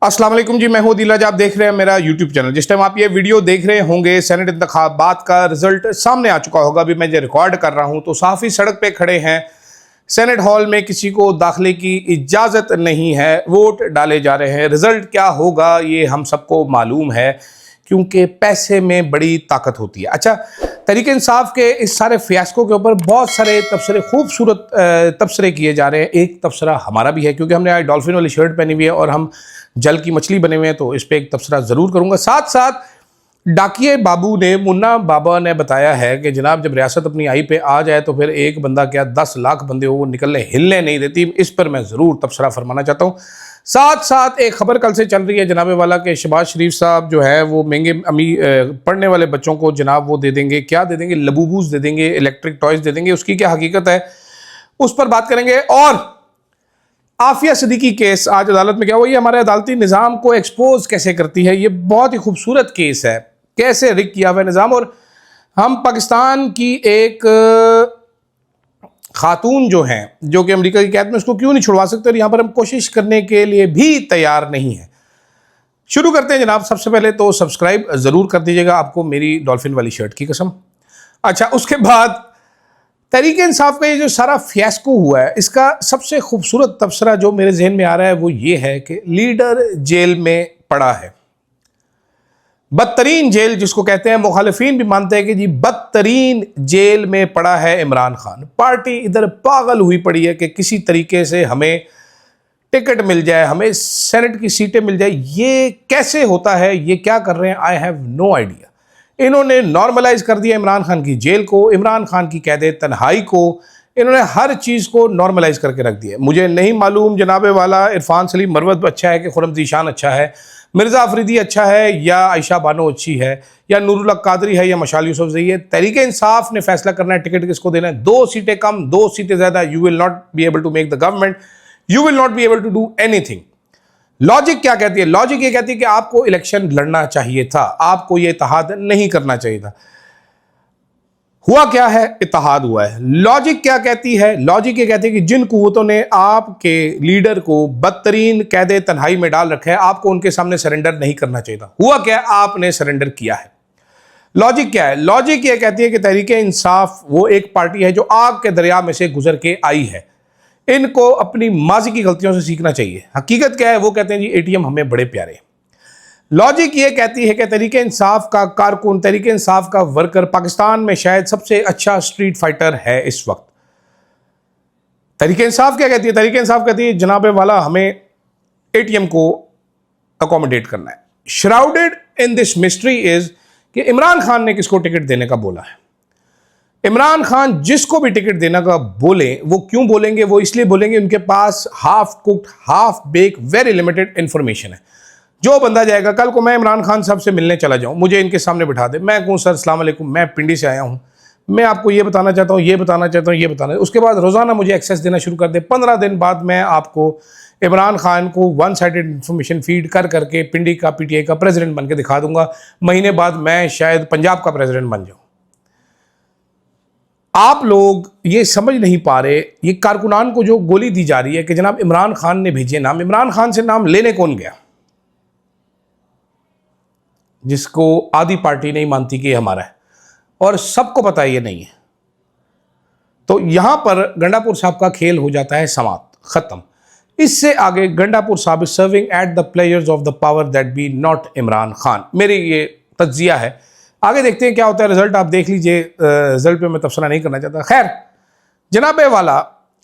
अस्सलाम वालेकुम जी, मैं हूं दिलाज। आप देख रहे हैं मेरा यूट्यूब चैनल। जिस टाइम आप ये वीडियो देख रहे होंगे सेनेट इंतखाबात का रिजल्ट सामने आ चुका होगा। अभी मैं जो रिकॉर्ड कर रहा हूं तो सहाफ़ी सड़क पे खड़े हैं। सेनेट हॉल में किसी को दाखिले की इजाज़त नहीं है, वोट डाले जा रहे हैं। रिजल्ट क्या होगा ये हम सबको मालूम है, क्योंकि पैसे में बड़ी ताकत होती है। अच्छा, तहरीक इंसाफ के इस सारे फियास्को के ऊपर बहुत सारे तबसरे, खूबसूरत तबसरे किए जा रहे हैं। एक तबसरा हमारा भी है, क्योंकि हमने आज डॉल्फिन वाली शर्ट पहनी हुई है और हम जल की मछली बने हुए हैं, तो इस पर एक तबसरा ज़रूर करूँगा। साथ साथ डाकिए बाबू ने, मुन्ना बाबा ने बताया है कि जनाब जब रियासत अपनी आई पे आ जाए तो फिर एक बंदा क्या 10 लाख बंदे हो वो निकलने हिलने नहीं देती। इस पर मैं ज़रूर तबसरा फरमाना चाहता हूँ। साथ साथ एक खबर कल से चल रही है जनाब वाला के शहबाज शरीफ साहब जो है वो महंगे पढ़ने वाले बच्चों को जनाब वो दे देंगे, क्या दे देंगे, लबूबूज दे देंगे, इलेक्ट्रिक टॉयज दे देंगे। उसकी क्या हकीकत है उस पर बात करेंगे। और आफिया सिद्दीकी केस आज अदालत में क्या हुआ, ये हमारे अदालती निज़ाम को एक्सपोज कैसे करती है। ये बहुत ही खूबसूरत केस है, कैसे रिग किया हुआ निज़ाम। और हम पाकिस्तान की एक खातून जो हैं, जो कि अमेरिका की कैद में, उसको क्यों नहीं छुड़वा सकते, और यहाँ पर हम कोशिश करने के लिए भी तैयार नहीं है। शुरू करते हैं जनाब। सबसे पहले तो सब्सक्राइब ज़रूर कर दीजिएगा, आपको मेरी डॉल्फिन वाली शर्ट की कसम। अच्छा, उसके बाद तहरीक इंसाफ का ये जो सारा फियास्को हुआ है, इसका सबसे खूबसूरत तबसरा जो मेरे जहन में आ रहा है वो ये है कि लीडर जेल में पड़ा है। बदतरीन जेल जिसको कहते हैं, मुखालिफिन भी मानते हैं कि जी बदतरीन जेल में पड़ा है इमरान खान। पार्टी इधर पागल हुई पड़ी है कि किसी तरीके से हमें टिकट मिल जाए, हमें सेनेट की सीटें मिल जाए। ये कैसे होता है, ये क्या कर रहे हैं, आई हैव नो आइडिया। इन्होंने नॉर्मलाइज कर दिया इमरान खान की जेल को, इमरान खान की कैद तन्हाई को। इन्होंने हर चीज़ को नॉर्मलाइज करके रख दिया। मुझे नहीं मालूम जनाबे वाला इरफान सलीम मरवत अच्छा है कि खुरम ज़ीशान अच्छा है, मिर्ज़ा अफरीदी अच्छा है या आयशा बानो अच्छी है, या नूरुल हक कादरी है या मशाल यूसुफजई है। तहरीक इंसाफ ने फैसला करना है टिकट किसको देना है। 2 सीटें कम, 2 सीटें ज़्यादा, you will not be able to make the government, you will not be able to do anything. Logic क्या कहती है? लॉजिक ये कहती है कि आपको इलेक्शन लड़ना चाहिए था, आपको ये इत्तेहाद नहीं करना चाहिए था। हुआ क्या है? इत्तेहाद हुआ है। लॉजिक क्या कहती है? लॉजिक ये कहती है कि जिन कुव्वतों ने आपके लीडर को बदतरीन कैद तन्हाई में डाल रखा है, आपको उनके सामने सरेंडर नहीं करना चाहिए था। हुआ क्या? आपने सरेंडर किया है। लॉजिक क्या है? लॉजिक ये कहती है कि तहरीक इंसाफ वो एक पार्टी है जो आग के दरिया में से गुजर के आई है। इनको अपनी माजी की गलतियों से सीखना चाहिए। हकीकत क्या है? वो कहते हैं जी एटीएम हमें बड़े प्यारे हैं। लॉजिक ये कहती है कि तहरीक इंसाफ का कारकुन, तहरीक इंसाफ का वर्कर पाकिस्तान में शायद सबसे अच्छा स्ट्रीट फाइटर है इस वक्त। तहरीक इंसाफ क्या कहती है? तहरीक इंसाफ कहती है जनाबे वाला हमें एटीएम को अकोमोडेट करना है। Shrouded in this mystery is कि इमरान खान ने किसको टिकट देने का बोला है। इमरान खान जिसको भी टिकट देने का बोले, वो क्यों बोलेंगे? वो इसलिए बोलेंगे उनके पास half cooked, half bake, very limited information है। जो बंदा जाएगा, कल को मैं इमरान खान साहब से मिलने चला जाऊं, मुझे इनके सामने बिठा दे, मैं कहूँ सर अस्सलाम वालेकुम, मैं पिंडी से आया हूं, मैं आपको ये बताना चाहता हूं, ये बताना चाहता हूं, ये बताना। उसके बाद रोज़ाना मुझे एक्सेस देना शुरू कर दे। 15 दिन बाद मैं आपको इमरान खान को वन साइडेड इंफॉर्मेशन फीड कर करके पिंडी का पीटीआई का प्रेसिडेंट बन के दिखा दूंगा। महीने बाद मैं शायद पंजाब का प्रेसिडेंट बन जाऊँ। आप लोग ये समझ नहीं पा रहे, ये कारकुनान को जो गोली दी जा रही है कि जनाब इमरान खान ने भेजे नाम। इमरान खान से नाम लेने कौन गया? जिसको आधी पार्टी नहीं मानती कि ये हमारा है, और सबको पता है ये नहीं है। तो यहां पर गंडापुर साहब का खेल हो जाता है समाप्त, खत्म। इससे आगे गंडापुर साहब is serving at the players of the power that be not Imran Khan. मेरी ये तज्जिया है। आगे देखते हैं क्या होता है। रिजल्ट आप देख लीजिए, रिजल्ट पे मैं तबसरा नहीं करना चाहता। खैर, जनाबे वाला,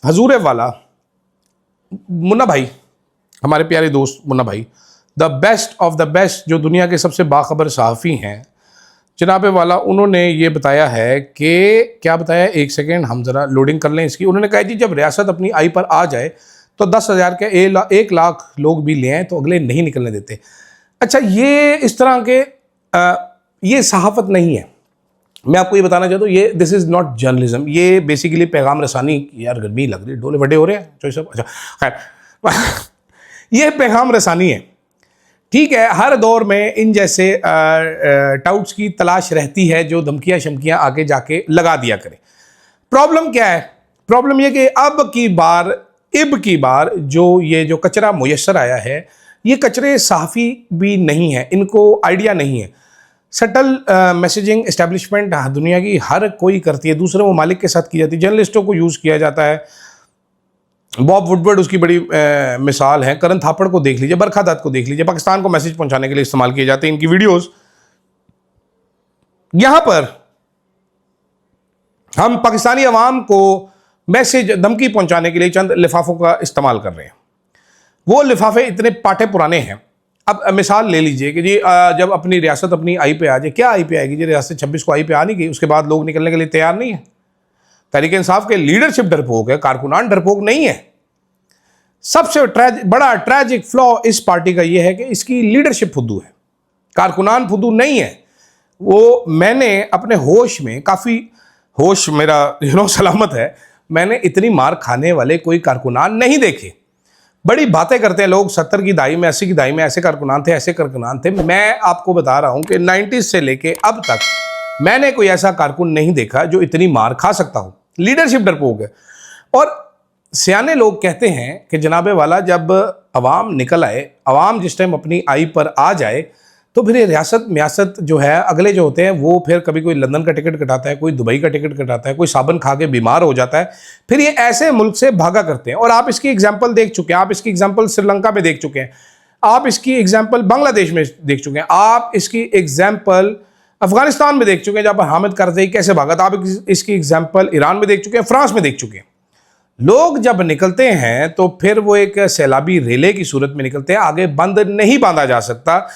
हजूर वाला, मुन्ना भाई, हमारे प्यारे दोस्त मुन्ना भाई, the best of the best, जो दुनिया के सबसे बाखबर सहाफ़ी हैं, जनाबे वाला, उन्होंने ये बताया है कि, क्या बताया, एक सेकेंड हम ज़रा लोडिंग कर लें इसकी। उन्होंने कहा जी जब रियासत अपनी आई पर आ जाए तो 10,000 के 1 लाख लोग भी ले आए तो अगले नहीं निकलने देते। अच्छा, ये इस तरह के ये सहाफ़त नहीं है। मैं आपको ये बताना चाहता हूँ, ये दिस इज़ नॉट जर्नलिज्म, ये बेसिकली पैगाम रसानी। यार गर्मी लग रही है, डोले बड़े हो रहे हैं जो सब। अच्छा खैर, ये पैगाम रसानी है, ठीक है। हर दौर में इन जैसे टाउट्स की तलाश रहती है जो धमकियाँ शमकियाँ आगे जाके लगा दिया करें। प्रॉब्लम क्या है? प्रॉब्लम ये कि अब की बार जो ये जो कचरा मुयस्सर आया है, ये कचरे सहाफ़ी भी नहीं है, इनको आइडिया नहीं है। सटल मैसेजिंग इस्टेब्लिशमेंट दुनिया की हर कोई करती है, दूसरे ममालिक के साथ की जाती है, जर्नलिस्टों को यूज़ किया जाता है। बॉब वुडवर्ड उसकी बड़ी मिसाल है। करण थापड़ को देख लीजिए, बरखा दत्त को देख लीजिए, पाकिस्तान को मैसेज पहुंचाने के लिए इस्तेमाल किए जाते हैं इनकी वीडियोस। यहां पर हम पाकिस्तानी अवाम को मैसेज धमकी पहुंचाने के लिए चंद लिफाफों का इस्तेमाल कर रहे हैं। वो लिफाफे इतने पाटे पुराने हैं। अब मिसाल ले लीजिए कि जी जब अपनी रियासत अपनी आई पे आ जाए, क्या आई पे आएगी जी? रियासत 26 को आई पे आ नहीं गई, उसके बाद लोग निकलने के लिए तैयार नहीं है। तहरीक इंसाफ के लीडरशिप डरपोक है, कारकुनान डरपोक नहीं है। सबसे बड़ा ट्रैजिक फ्लॉ इस पार्टी का यह है कि इसकी लीडरशिप फुद्दू है, कारकुनान फुद्दू नहीं है। वो मैंने अपने होश में, काफ़ी होश मेरा सलामत है, मैंने इतनी मार खाने वाले कोई कारकुनान नहीं देखे। बड़ी बातें करते हैं लोग, 70 की दहाई में 80 की दहाई में ऐसे कारकुनान थे, ऐसे कारकुनान थे। मैं आपको बता रहा हूं कि 90s से लेके अब तक मैंने कोई ऐसा कारकुन नहीं देखा जो इतनी मार खा सकता हो। लीडरशिप डरपोक है। और सियाने लोग कहते हैं कि जनाबे वाला जब अवाम निकल आए, अवाम जिस टाइम अपनी आई पर आ जाए, तो फिर ये रियासत मियासत जो है अगले जो होते हैं वो फिर कभी कोई लंदन का टिकट कटाता है, कोई दुबई का टिकट कटाता है, कोई साबन खा के बीमार हो जाता है, फिर ये ऐसे मुल्क से भागा करते हैं। और आप इसकी एग्जाम्पल देख चुके हैं, आप इसकी एग्जाम्पल श्रीलंका में देख चुके हैं, आप इसकी एग्जाम्पल बांग्लादेश में देख चुके हैं, आप इसकी एग्जाम्पल अफगानिस्तान में देख चुके हैं जहाँ पर हामिद करज़ई कैसे भागा था, आप इसकी एग्जाम्पल ईरान में देख चुके हैं, फ्रांस में देख चुके हैं। लोग जब निकलते हैं तो फिर वो एक सैलाबी रेले की सूरत में निकलते हैं, आगे बंद नहीं बांधा जा सकता।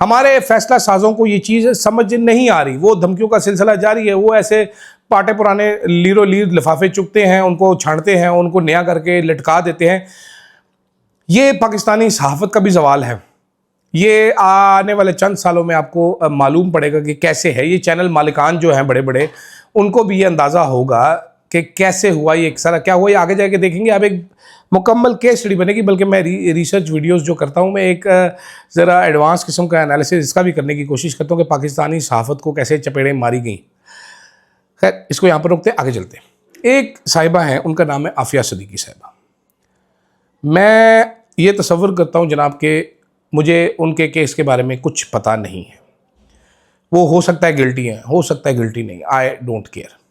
हमारे फैसला साजों को ये चीज़ समझ नहीं आ रही, वो धमकियों का सिलसिला जारी है। वो ऐसे पाटे पुराने लीरो लीर लिफाफे चुकते हैं, उनको छांटते हैं, उनको नया करके लटका देते हैं। ये पाकिस्तानी सहाफ़त का भी सवाल है। ये आने वाले चंद सालों में आपको मालूम पड़ेगा कि कैसे है। ये चैनल मालिकान जो हैं बड़े बड़े, उनको भी ये अंदाज़ा होगा कि कैसे हुआ ये, एक सारा क्या हुआ, ये आगे जाके देखेंगे। अब एक मुकम्मल केस स्टडी बनेगी। बल्कि मैं रिसर्च वीडियोस जो करता हूँ, मैं एक ज़रा एडवांस किस्म का एनालिसिस इसका भी करने की कोशिश करता हूँ कि पाकिस्तानी सहाफ़त को कैसे चपेड़ें मारी गई। खैर, इसको यहाँ पर रोकते, आगे चलते। एक साहिबा हैं, उनका नाम है आफिया सदीकी साहिबा। मैं ये तसव्वुर करता हूँ जनाब के मुझे उनके केस के बारे में कुछ पता नहीं है। वो हो सकता है गिल्टी है, हो सकता है गिल्टी नहीं, आई डोंट केयर।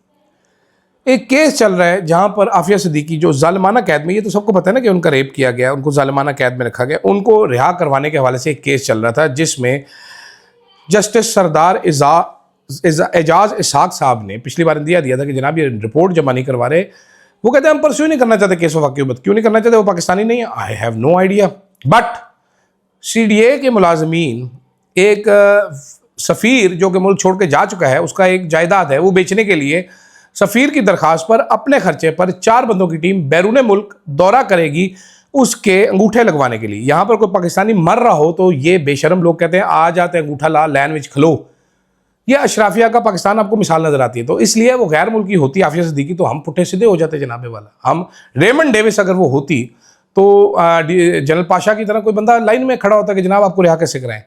एक केस चल रहा है जहां पर आफिया सिद्दीकी जो जालिमाना कैद में, ये तो सबको पता है ना कि उनका रेप किया गया, उनको जालिमाना कैद में रखा गया, उनको रिहा करवाने के हवाले से एक केस चल रहा था जिसमें जस्टिस सरदार एजाज इसाक साहब ने पिछली बार दिया था कि जनाब ये रिपोर्ट जमा नहीं करवा रहे। वो कहते हैं हम परस्यू नहीं करना चाहते केस वाक़, क्यों नहीं करना चाहते? वो पाकिस्तानी नहीं है। I have no idea. But CDA के मुलाजमीन, एक सफ़ीर जो कि मुल्क छोड़ के जा चुका है, उसका एक जायदाद है, वो बेचने के लिए सफ़ीर की दरख्वास्त पर अपने खर्चे पर 4 बंदों की टीम बैरून मुल्क दौरा करेगी उसके अंगूठे लगवाने के लिए। यहाँ पर कोई पाकिस्तानी मर रहा हो तो ये बेशरम लोग कहते हैं आ जाते हैं अंगूठा ला, लैन विच खलो। यह अशराफिया का पाकिस्तान आपको मिसाल नज़र आती है। तो इसलिए वो गैर मुल्की होती आफिया सिद्दीकी तो हम पुट्ठे सीधे हो जाते जनाबे वाला। हम रेमंड डेविस अगर वो होती तो जनरल पाशा की तरह कोई बंदा लाइन में खड़ा होता कि जनाब आपको रिहा कैसे कराएं।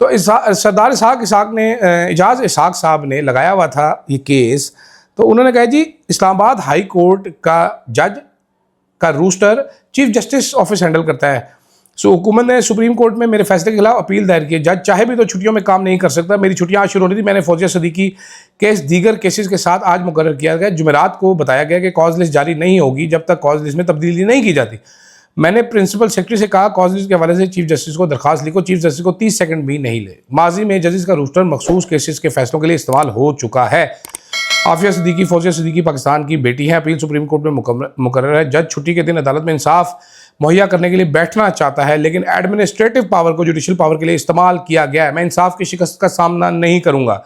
तो सरदार इसाक ने, एजाज इसाक साहब ने लगाया हुआ था ये केस। तो उन्होंने कहा जी इस्लामाबाद हाई कोर्ट का जज का roster chief justice office handle करता है। सो हुकूमत ने सुप्रीम कोर्ट में मेरे फैसले के खिलाफ अपील दायर की। जज चाहे भी तो छुट्टियों में काम नहीं कर सकता। मेरी छुट्टियां आज शुरू हो रही थी। मैंने फौजिया सदीकी केस दीगर केसेस के साथ आज मुकर्रर किया गया। जुमेरात को बताया गया कि कॉज लिस्ट जारी नहीं होगी जब तक कॉज लिस्ट में तब्दीली नहीं की जाती। मैंने प्रिंसिपल सेक्रेटरी से कहा कॉज लिस्ट के हवाले से चीफ जस्टिस को दरखास्त लिखो। चीफ जस्टिस को 30 सेकंड भी नहीं ले। माजी में जजेस का रूस्टर मखसूस केसेस के फैसलों के लिए इस्तेमाल हो चुका है। आफिया सिद्दीकी, फौजिया सिद्दीकी पाकिस्तान की बेटी है। अपील सुप्रीम कोर्ट में मुकर्रर है। जज छुट्टी के दिन अदालत में इंसाफ मुहैया करने के लिए बैठना चाहता है, लेकिन एडमिनिस्ट्रेटिव पावर को जुडिशल पावर के लिए इस्तेमाल किया गया है। मैं इंसाफ की शिकस्त का सामना नहीं करूंगा।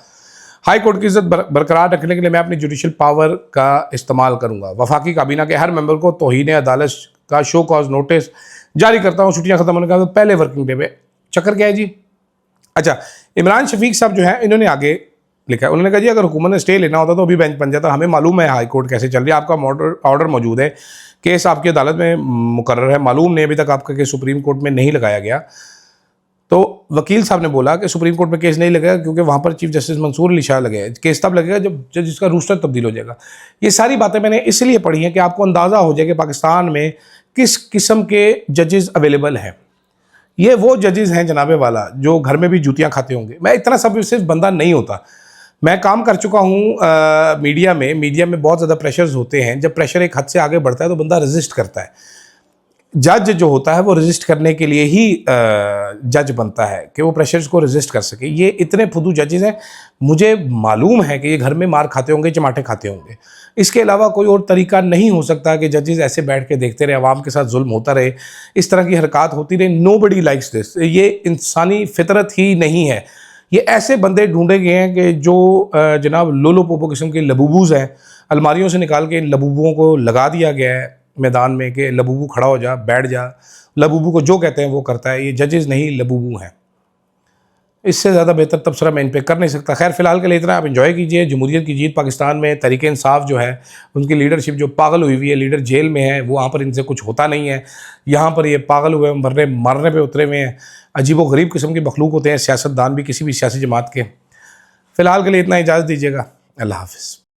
हाई कोर्ट की इज्जत बरकरार रखने के लिए मैं अपनी जुडिशल पावर का इस्तेमाल करूंगा। वफाकी काबीना के हर मेंबर को तौहीन अदालत का शो कॉज नोटिस जारी करता हूँ। छुट्टियाँ खत्म होने का पहले वर्किंग डे पे। चक्कर क्या है जी? अच्छा, इमरान शफीक साहब जो है इन्होंने आगे लिखा है। उन्होंने कहा जी अगर हुकूमत ने स्टे लेना होता तो अभी बेंच बन जाता। हमें मालूम है हाई कोर्ट कैसे चल रही है। आपका ऑर्डर मौजूद है, केस आपकी अदालत में मुकर्रर है। मालूम नहीं अभी तक आपका केस सुप्रीम कोर्ट में नहीं लगाया गया। तो वकील साहब ने बोला कि सुप्रीम कोर्ट में केस नहीं लगेगा क्योंकि वहाँ पर चीफ जस्टिस मंसूर अली शाह लगे। केस तब लगेगा जब जिसका रूस्टर तब्दील हो जाएगा। ये सारी बातें मैंने इसलिए पढ़ी हैं कि आपको अंदाज़ा हो जाए कि पाकिस्तान में किस किस्म के जजेस अवेलेबल हैं। ये वो जजेस हैं जनाबे वाला जो घर में भी जूतियां खाते होंगे। मैं इतना सबमिसिव बंदा नहीं होता। मैं काम कर चुका हूँ मीडिया में बहुत ज़्यादा प्रेशर्स होते हैं। जब प्रेशर एक हद से आगे बढ़ता है तो बंदा रेजिस्ट करता है। जज जो होता है वो रेजिस्ट करने के लिए ही जज बनता है कि वो प्रेशर्स को रेजिस्ट कर सके। ये इतने फुदू जजेस हैं, मुझे मालूम है कि ये घर में मार खाते होंगे, चमाटे खाते होंगे। इसके अलावा कोई और तरीका नहीं हो सकता कि जजेस ऐसे बैठ के देखते रहे, आवाम के साथ जुल्म होता रहे, इस तरह की हरकत होती रहे। Nobody likes this. ये इंसानी फितरत ही नहीं है। ये ऐसे बंदे ढूंढे गए हैं कि जो जनाब लोलो पोपो किस्म के लबूबूज हैं, अलमारियों से निकाल के इन लबूबुओं को लगा दिया गया है मैदान में कि लबूबू खड़ा हो जा, बैठ जा। लबूबू को जो कहते हैं वो करता है। ये जजेस नहीं, लबूबू हैं। इससे ज़्यादा बेहतर तबसरा मैं इन पे कर नहीं सकता। खैर फ़िलहाल के लिए इतना। आप इंजॉय कीजिए जमहूरियत की जीत। पाकिस्तान में तहरीक इंसाफ जो है, उनकी लीडरशिप जो पागल हुई है, लीडर जेल में है, वो वहाँ पर इनसे कुछ होता नहीं है। यहाँ पर ये पागल हुए, मरने पे उतरे हुए हैं। अजीब व गरीब किस्म के मखलूक होते हैं सियासतदान भी, किसी भी सियासी जमात के। फ़िलहाल के लिए इतना, इजाज़त दीजिएगा। अल्लाह हाफ़िज़।